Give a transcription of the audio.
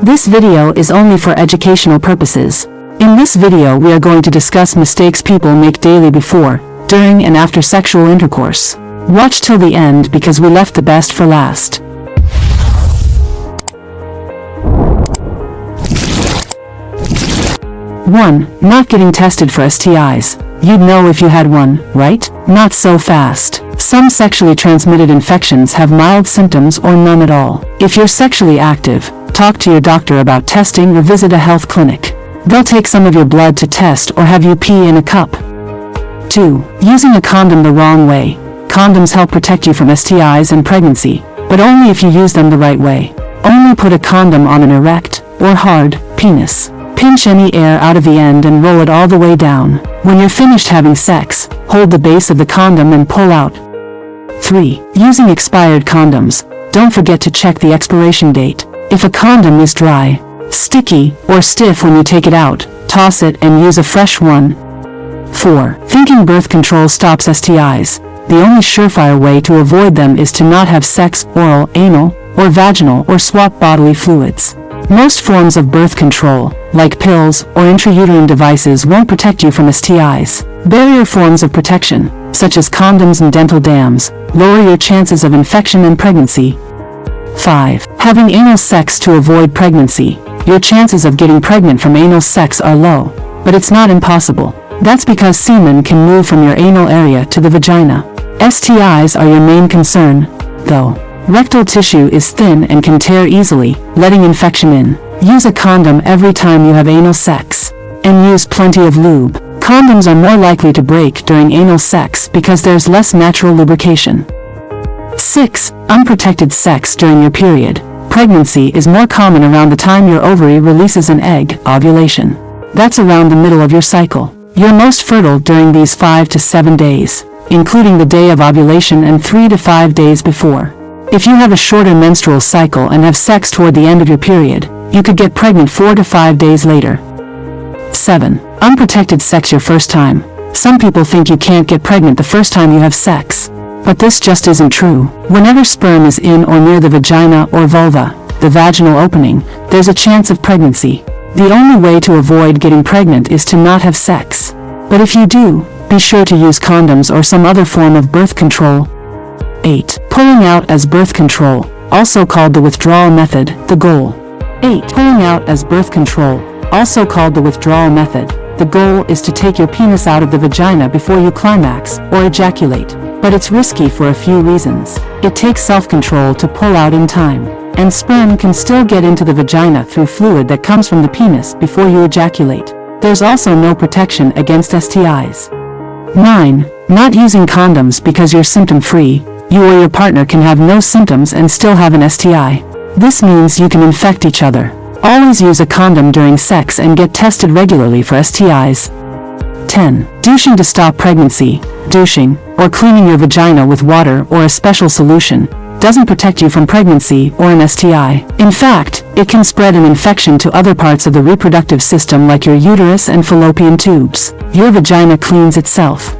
This video is only for educational purposes. In this video we are going to discuss mistakes people make daily before, during and after sexual intercourse. Watch till the end because we left the best for last. 1. Not getting tested for STIs. You'd know if you had one, right? Not so fast. Some sexually transmitted infections have mild symptoms or none at all. If you're sexually active, talk to your doctor about testing or visit a health clinic. They'll take some of your blood to test or have you pee in a cup. 2. Using a condom the wrong way. Condoms help protect you from STIs and pregnancy, but only if you use them the right way. Only put a condom on an erect, or hard, penis. Pinch any air out of the end and roll it all the way down. When you're finished having sex, hold the base of the condom and pull out. 3. Using expired condoms. Don't forget to check the expiration date. If a condom is dry, sticky, or stiff when you take it out, toss it and use a fresh one. 4. Thinking birth control stops STIs. The only surefire way to avoid them is to not have sex, oral, anal, or vaginal, or swap bodily fluids. Most forms of birth control, like pills or intrauterine devices, won't protect you from STIs. Barrier forms of protection, such as condoms and dental dams, lower your chances of infection and pregnancy. 5. Having anal sex to avoid pregnancy. Your chances of getting pregnant from anal sex are low, but it's not impossible. That's because semen can move from your anal area to the vagina. STIs are your main concern, though. Rectal tissue is thin and can tear easily, letting infection in. Use a condom every time you have anal sex. And use plenty of lube. Condoms are more likely to break during anal sex because there's less natural lubrication. 6. Unprotected sex during your period. Pregnancy is more common around the time your ovary releases an egg, ovulation. That's around the middle of your cycle. You're most fertile during these 5 to 7 days, including the day of ovulation and 3 to 5 days before. If you have a shorter menstrual cycle and have sex toward the end of your period, you could get pregnant 4 to 5 days later. 7. Unprotected sex your first time. Some people think you can't get pregnant the first time you have sex. But this just isn't true. Whenever sperm is in or near the vagina or vulva, the vaginal opening, there's a chance of pregnancy. The only way to avoid getting pregnant is to not have sex. But if you do, be sure to use condoms or some other form of birth control. 8. Pulling out as birth control, also called the withdrawal method, the goal. 8. Pulling out as birth control, also called the withdrawal method. The goal is to take your penis out of the vagina before you climax, or ejaculate. But it's risky for a few reasons. It takes self-control to pull out in time, and sperm can still get into the vagina through fluid that comes from the penis before you ejaculate. There's also no protection against STIs. 9. Not using condoms because you're symptom-free. You or your partner can have no symptoms and still have an STI. This means you can infect each other. Always use a condom during sex and get tested regularly for STIs. 10. Douching to stop pregnancy. Douching, or cleaning your vagina with water or a special solution, doesn't protect you from pregnancy or an STI. In fact, it can spread an infection to other parts of the reproductive system like your uterus and fallopian tubes. Your vagina cleans itself.